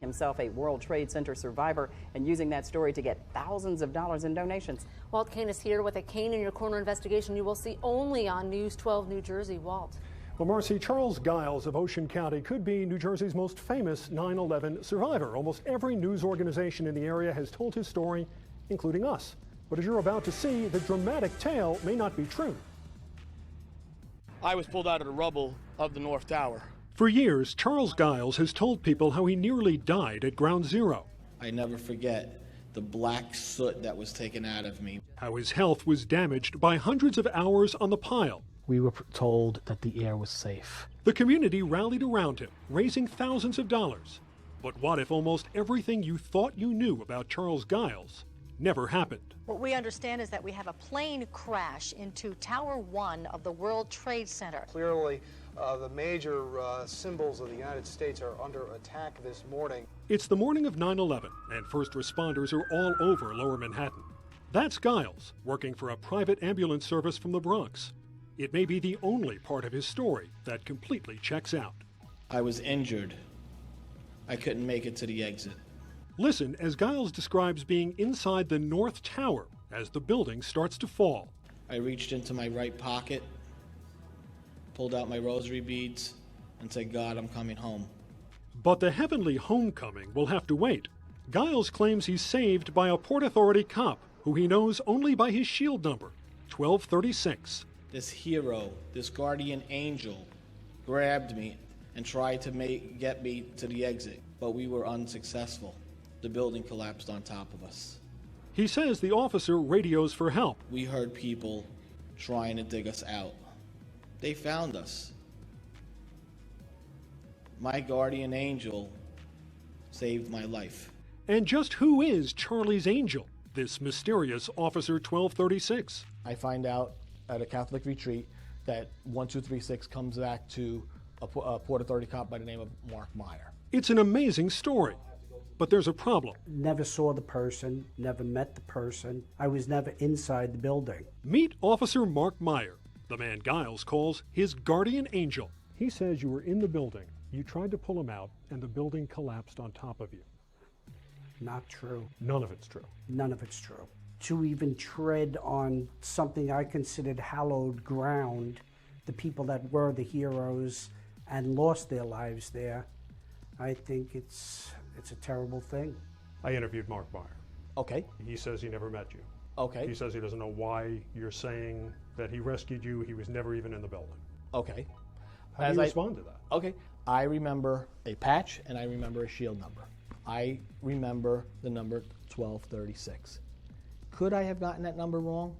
himself a World Trade Center survivor and using that story to get thousands of dollars in donations. Walt Kane is here with a Kane in Your Corner investigation you will see only on News 12 New Jersey. Walt. Well, Marcy, Charles Giles of Ocean County could be New Jersey's most famous 9/11 survivor. Almost every news organization in the area has told his story, including us. But as you're about to see, the dramatic tale may not be true. I was pulled out of the rubble of the North Tower. For years, Charles Giles has told people how he nearly died at Ground Zero. I never forget the black soot that was taken out of me. How his health was damaged by hundreds of hours on the pile. We were told that the air was safe. The community rallied around him, raising thousands of dollars. But what if almost everything you thought you knew about Charles Giles never happened? What we understand is that we have a plane crash into Tower 1 of the World Trade Center. Clearly, the major symbols of the United States are under attack this morning. It's the morning of 9/11, and first responders are all over Lower Manhattan. That's Giles, working for a private ambulance service from the Bronx. It may be the only part of his story that completely checks out. I was injured. I couldn't make it to the exit. Listen as Giles describes being inside the North Tower as the building starts to fall. I reached into my right pocket, pulled out my rosary beads, and said, God, I'm coming home. But the heavenly homecoming will have to wait. Giles claims he's saved by a Port Authority cop who he knows only by his shield number, 1236. This hero, this guardian angel, grabbed me and tried to get me to the exit, but we were unsuccessful. The building collapsed on top of us. He says the officer radios for help. We heard people trying to dig us out. They found us. My guardian angel saved my life. And just who is Charlie's Angel, this mysterious Officer 1236? I find out at a Catholic retreat that 1236 comes back to a Port Authority cop by the name of Mark Meyer. It's an amazing story, but there's a problem. Never saw the person, never met the person. I was never inside the building. Meet Officer Mark Meyer, the man Giles calls his guardian angel. He says you were in the building, you tried to pull him out, and the building collapsed on top of you. Not true. None of it's true. None of it's true. To even tread on something I considered hallowed ground, the people that were the heroes and lost their lives there, I think it's a terrible thing. I interviewed Mark Meyer. Okay. He says he never met you. Okay. He says he doesn't know why you're saying that he rescued you. He was never even in the building. Okay. How do you respond to that? Okay. I remember a patch and I remember a shield number. I remember the number 1236. Could I have gotten that number wrong?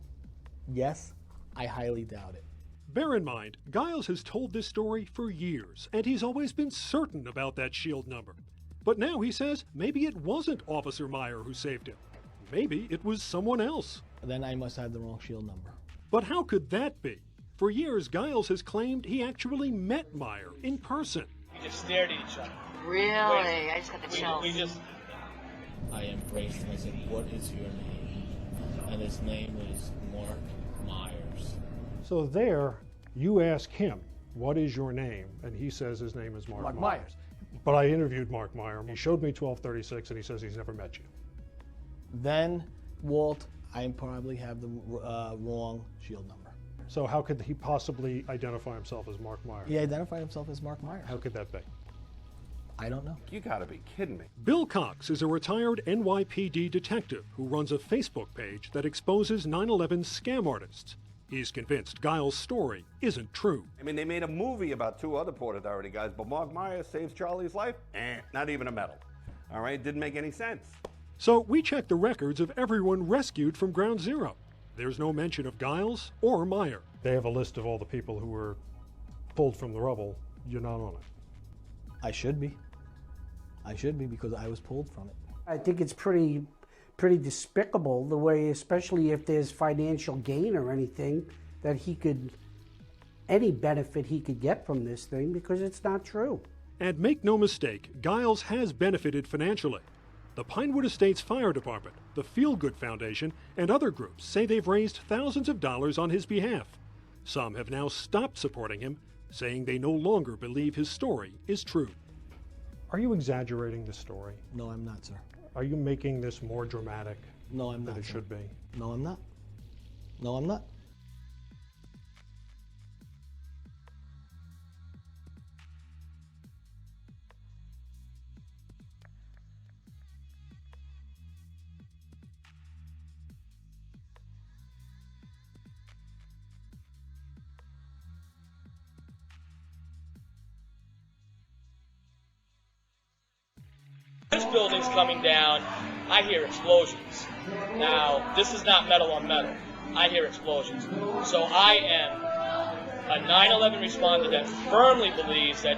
Yes, I highly doubt it. Bear in mind, Giles has told this story for years, and he's always been certain about that shield number. But now he says maybe it wasn't Officer Meyer who saved him. Maybe it was someone else. Then I must have the wrong shield number. But how could that be? For years, Giles has claimed he actually met Meyer in person. We just stared at each other. Really? I just got the chills. I embraced him. I said, what is your name? And his name was Mark Myers. So there, you ask him, what is your name? And he says his name is Mark Myers. But I interviewed Mark Meyer. He showed me 1236, and he says he's never met you. Then, Walt, I probably have the wrong shield number. So how could he possibly identify himself as Mark Meyer? He identified himself as Mark Myers. How could that be? I don't know. You gotta be kidding me. Bill Cox is a retired NYPD detective who runs a Facebook page that exposes 9/11 scam artists. He's convinced Giles' story isn't true. I mean, they made a movie about two other Port Authority guys, but Mark Myers saves Charlie's life? Not even a medal. All right, didn't make any sense. So we checked the records of everyone rescued from Ground Zero. There's no mention of Giles or Meyer. They have a list of all the people who were pulled from the rubble. You're not on it. I should be. I should be because I was pulled from it. I think it's pretty despicable the way, especially if there's financial gain or anything, that any benefit he could get from this thing, because it's not true. And make no mistake, Giles has benefited financially. The Pinewood Estates Fire Department, the Feel Good Foundation, and other groups say they've raised thousands of dollars on his behalf. Some have now stopped supporting him, saying they no longer believe his story is true. Are you exaggerating the story? No, I'm not, sir. Are you making this more dramatic No, I'm not, than it sir. should be? No, I'm not. No, I'm not. This building's coming down, I hear explosions. Now, this is not metal on metal. I hear explosions. So I am a 9/11 responder that firmly believes that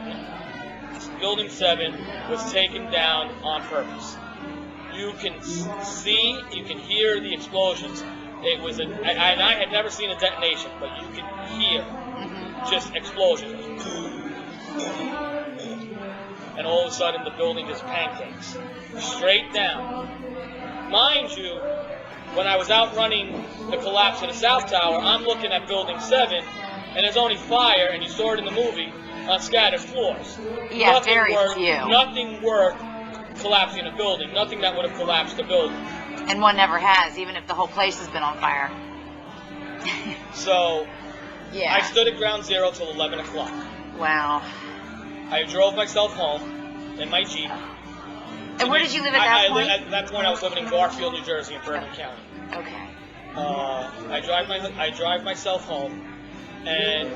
Building 7 was taken down on purpose. You can see, you can hear the explosions. It was and I had never seen a detonation, but you could hear just explosions. And all of a sudden the building just pancakes straight down. Mind you, when I was out running the collapse of the South Tower, I'm looking at Building 7, and there's only fire, and you saw it in the movie, on scattered floors. Yeah, nothing very worth, few. Nothing worth collapsing a building. Nothing that would have collapsed the building. And one never has, even if the whole place has been on fire. So, Yeah. I stood at ground zero till 11 o'clock. Wow. I drove myself home in my Jeep. And where did you live at that point? At that point, I was living in Garfield, New Jersey, in Bergen County. Okay. I drive myself home, and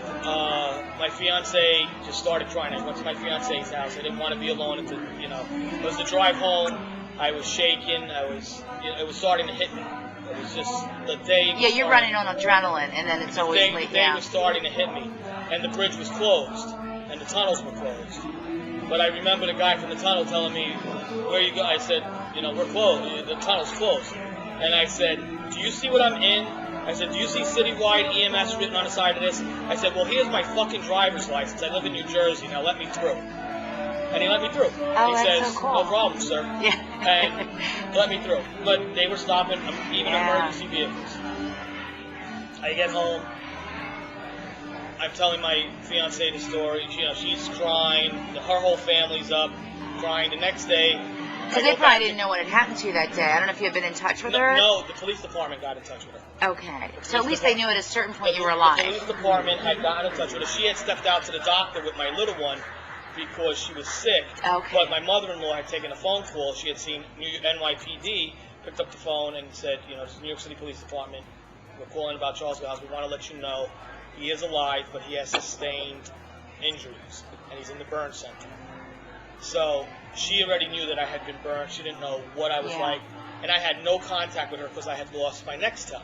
my fiance just started crying. I went to my fiance's house. I didn't want to be alone. It was the drive home. I was shaking. It was starting to hit me. It was just the day. Yeah, you're running on adrenaline, and then it's always late. The day was starting to hit me, and the bridge was closed, and the tunnels were closed. But I remember the guy from the tunnel telling me, "Where you go?" I said, "We're closed. The tunnel's closed." And I said, "Do you see what I'm in?" I said, "Do you see citywide EMS written on the side of this?" I said, "Well, here's my fucking driver's license. I live in New Jersey. Now let me through." And he let me through. Oh, he that's says, so cool. "No problem, sir." Yeah. And let me through. But they were stopping even emergency vehicles. I get home. I'm telling my fiancée the story. She's crying. Her whole family's up, crying. The next day, So they probably didn't know what had happened to you that day. I don't know if you had been in touch with her. No, the police department got in touch with her. Okay. So at least they knew at a certain point you were alive. The police department had gotten in touch with her. She had stepped out to the doctor with my little one because she was sick. Okay. But my mother-in-law had taken a phone call. She had seen NYPD, picked up the phone and said, this is New York City Police Department. We're calling about Charles Giles. We want to let you know he is alive, but he has sustained injuries, and he's in the burn center. So she already knew that I had been burned. She didn't know what I was like, and I had no contact with her because I had lost my Nextel.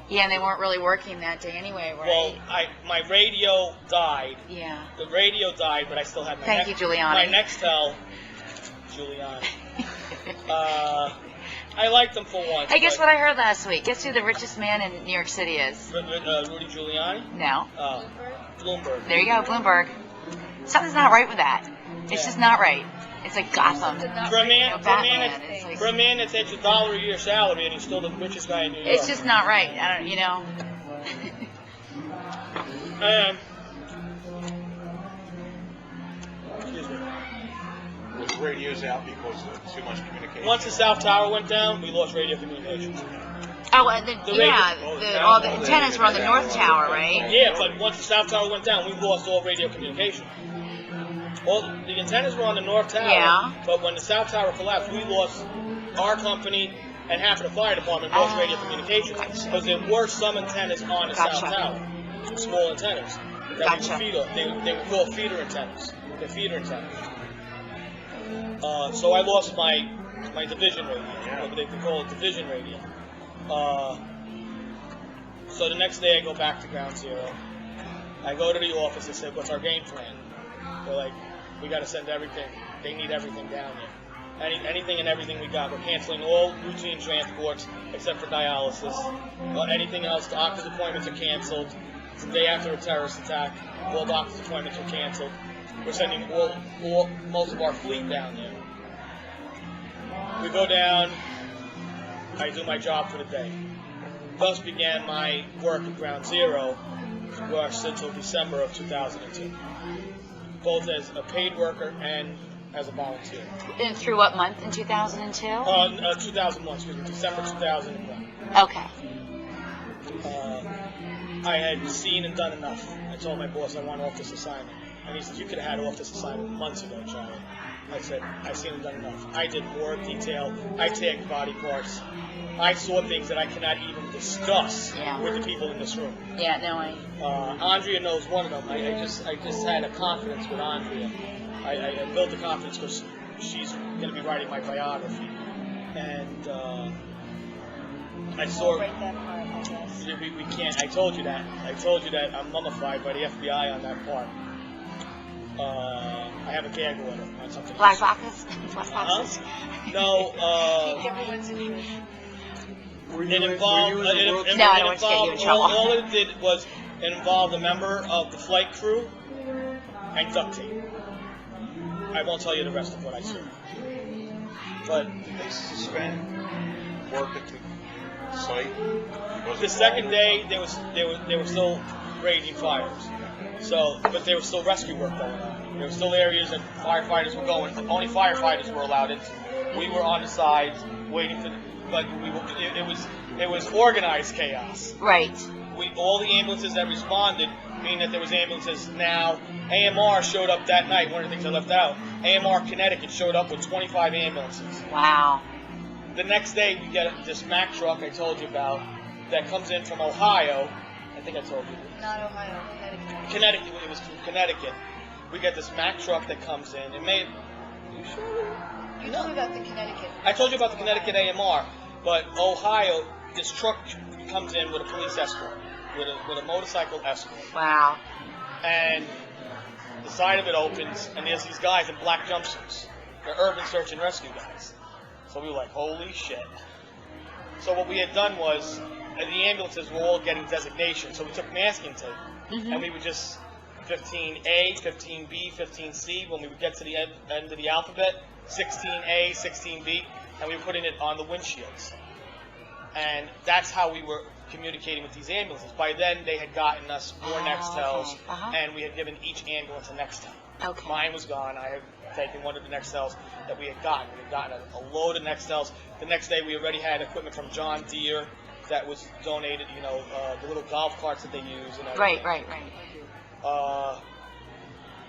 Yeah, and they weren't really working that day anyway, right? Well, my radio died. Yeah. The radio died, but I still had my Thank you, Giuliani. My Nextel. Giuliani. I liked them for once. Hey, guess what I heard last week? Guess who the richest man in New York City is? Rudy Giuliani? No. Bloomberg. There you go, Bloomberg. Something's not right with that. It's just not right. It's like Gotham. For a man that takes $1 a year salary and he's still the richest guy in New York. It's just not right. I don't, Excuse me. Was radios out because of too much communication? Once the South Tower went down, we lost radio communications. Oh, and all the antennas were on the North Tower, right? Yeah, but once the South Tower went down, we lost all radio communication. All the antennas were on the North Tower, but when the South Tower collapsed, we lost our company and half of the fire department lost radio communications because there were some antennas on the South Tower, small antennas that we would feed off. They were called feeder antennas. They're feeder antennas. So I lost my division radio. They call it division radio. So the next day I go back to ground zero. I go to the office and say, "What's our game plan?" They're like, "We got to send everything. They need everything down there. Anything and everything we got. We're canceling all routine transports except for dialysis. Anything else, doctor's appointments are canceled. It's the day after a terrorist attack. All doctor's appointments are canceled. We're sending most of our fleet down there." We go down. I do my job for the day. Thus began my work at Ground Zero, where I stood until December of 2002, both as a paid worker and as a volunteer. And through what month in 2002? 2001, excuse me, December 2001. Okay. I had seen and done enough. I told my boss I want office assignment. And he said, you could have had office assignment months ago, Charlie. I said, I've seen and done enough. I did more detail. I tagged body parts. I saw things that I cannot even discuss with the people in this room. Yeah, no, Andrea knows one of them. I just had a confidence with Andrea. I built the confidence because she's going to be writing my biography. And I saw... Break that part, I guess. We can't. I told you that. I'm mummified by the FBI on that part. I have a gag order on something. Black boxes? Black boxes? No. Everyone's interested. It involved. All it did was it involved a member of the flight crew and duct tape. I won't tell you the rest of what I said. But did they suspend work at the site? The second day, they were still raging fires. So, but there was still rescue work going on. There were still areas that firefighters were going. Only firefighters were allowed into. We were on the sides waiting for. But it was organized chaos. Right. All the ambulances that responded, meaning that there was ambulances now. AMR showed up that night. One of the things I left out. AMR Connecticut showed up with 25 ambulances. Wow. The next day we get this Mack truck I told you about that comes in from Ohio. I think I told you. Not Ohio, Connecticut. Connecticut. It was from Connecticut. We get this Mack truck that comes in. It made. You sure? You told me about the Connecticut. I told you about the Connecticut AMR, but Ohio, this truck comes in with a police escort, with a motorcycle escort. Wow. And the side of it opens, and there's these guys in black jumpsuits. They're urban search and rescue guys. So we were like, holy shit. So what we had done was, the ambulances were all getting designations, so we took masking tape, and we would just 15A, 15B, 15C, when we would get to the end of the alphabet, 16A, 16B, and we were putting it on the windshields. And that's how we were communicating with these ambulances. By then, they had gotten us more Nextels, and we had given each ambulance a Nextel. Okay. Mine was gone. I had taken one of the Nextels that we had gotten. We had gotten a load of Nextels. The next day, we already had equipment from John Deere that was donated, the little golf carts that they use. And everything. Right.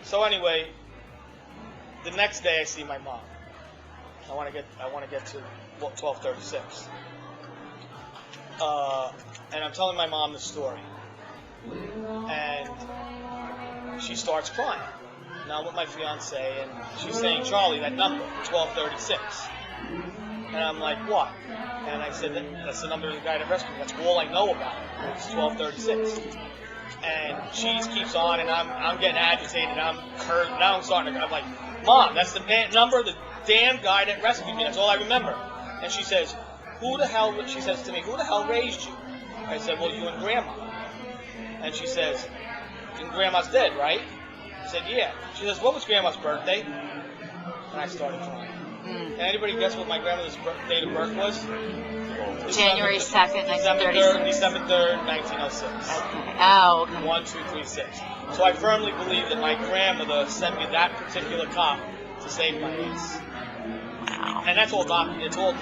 So anyway, the next day I see my mom. I want to get to 1236. And I'm telling my mom the story. And she starts crying. Now I'm with my fiance, and she's saying, Charlie, that number, 1236. And I'm like, what? And I said, that's the number of the guy that rescued me. That's all I know about it. It's 1236. And she keeps on, and I'm getting agitated. I'm hurt. Now I'm starting to. I'm like, Mom, that's the number of the damn guy that rescued me. That's all I remember. And she says, she says to me, who the hell raised you? I said, well, you and Grandma. And she says, and Grandma's dead, right? I said, yeah. She says, what was Grandma's birthday? And I started crying. Can anybody guess what my grandmother's date of birth was? January 2nd, 1936. December 3rd, 1906. Okay. Oh, okay. 1, 2, 3, 6. So I firmly believe that my grandmother sent me that particular cop to save my niece. Wow. And that's all documented. It's all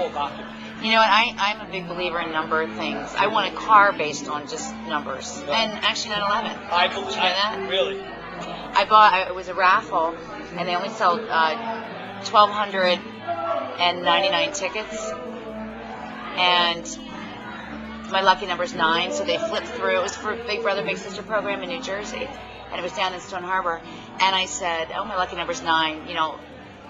documented. You know what? I'm a big believer in number of things. I want a car based on just numbers. Yeah. And actually 9/11. I believe that. Really. It was a raffle, and they only sold 1,299 tickets. And my lucky number is 9, so they flipped through. It was for Big Brother, Big Sister program in New Jersey, and it was down in Stone Harbor. And I said, oh, my lucky number is 9,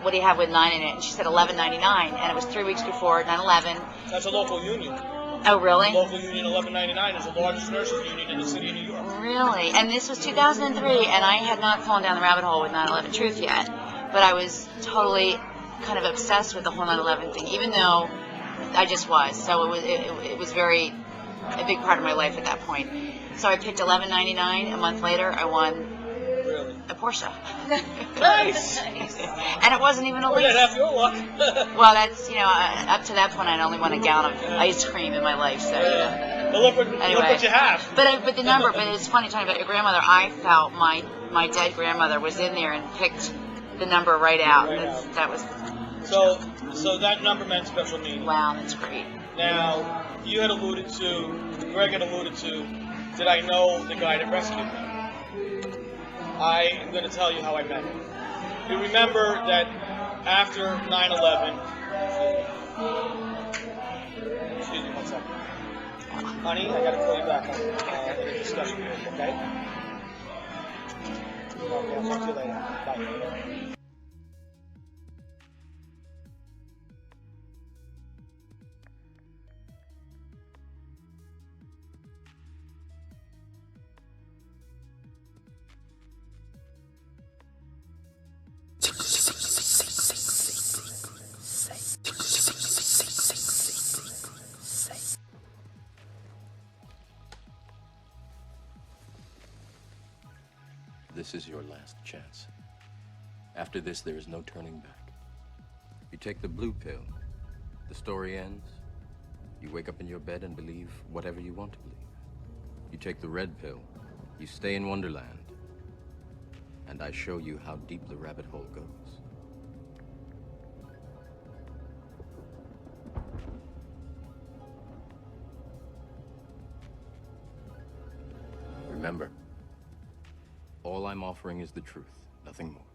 what do you have with 9 in it? And she said 1199, and it was 3 weeks before 9/11. That's a local union. Oh, really? Local union 1199 is the largest nurses union in the city of New York. Really? And this was 2003, and I had not fallen down the rabbit hole with 9/11 Truth yet, but I was totally kind of obsessed with the whole 9/11 thing, even though I just was. So it was a big part of my life at that point. So I picked 1199. A month later, I won a Porsche. Nice. And it wasn't even a lease. Well, have your luck. Well, that's up to that point, I'd only won a gallon of ice cream in my life. So Well, look what you have. But the number. But it's funny talking about your grandmother. I felt my dead grandmother was in there and picked the number right out. Right That's, out. that was. So that number meant special meaning. Wow, that's great. Now, you had alluded to, Greg had alluded to, did I know the guy that rescued me? I am going to tell you how I met him. You remember that after 9/11, excuse me 1 second. Honey, I got to call you back in a discussion here, okay? Okay, I'll talk to you later. Bye. This is your last chance. After this, there is no turning back. You take the blue pill, the story ends. You wake up in your bed and believe whatever you want to believe. You take the red pill, you stay in Wonderland, and I show you how deep the rabbit hole goes. Remember, all I'm offering is the truth, nothing more.